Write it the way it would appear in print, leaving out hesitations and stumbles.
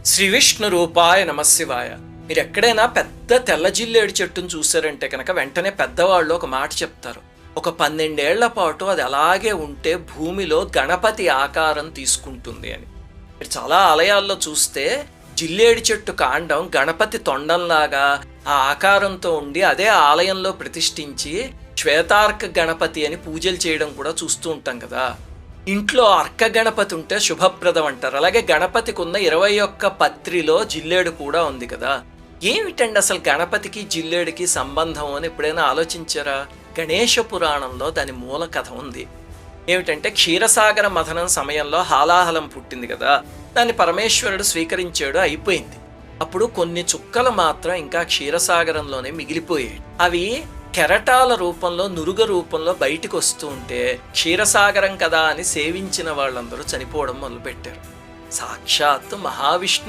శ్రీ విష్ణు రూపాయ నమశివాయ. మీరు ఎక్కడైనా పెద్ద తెల్ల జిల్లేడు చెట్టును చూసారంటే కనుక వెంటనే పెద్దవాళ్ళు ఒక మాట చెప్తారు. ఒక 12 ఏళ్ల పాటు అది అలాగే ఉంటే భూమిలో గణపతి ఆకారం తీసుకుంటుంది అని. మీరు చాలా ఆలయాల్లో చూస్తే జిల్లేడు చెట్టు కాండం గణపతి తొండంలాగా ఆ ఆకారంతో ఉండి అదే ఆలయంలో ప్రతిష్ఠించి శ్వేతార్క గణపతి అని పూజలు చేయడం కూడా చూస్తూ ఉంటాం కదా. ఇంట్లో అర్క గణపతి ఉంటే శుభప్రదం అంటారు. అలాగే గణపతికి ఉన్న 21 పత్రిలో జిల్లేడు కూడా ఉంది కదా. ఏమిటండి అసలు గణపతికి జిల్లేడికి సంబంధం అని ఎప్పుడైనా ఆలోచించారా? గణేష పురాణంలో దాని మూల కథ ఉంది. ఏమిటంటే క్షీరసాగర మథనం సమయంలో హాలాహలం పుట్టింది కదా, దాన్ని పరమేశ్వరుడు స్వీకరించాడు, అయిపోయింది. అప్పుడు కొన్ని చుక్కలు మాత్రం ఇంకా క్షీరసాగరంలోనే మిగిలిపోయాయి. అవి కెరటాల రూపంలో నురుగ రూపంలో బయటికి వస్తూ ఉంటే క్షీరసాగరం కదా అని సేవించిన వాళ్ళందరూ చనిపోవడం మొదలుపెట్టారు. సాక్షాత్తు మహావిష్ణు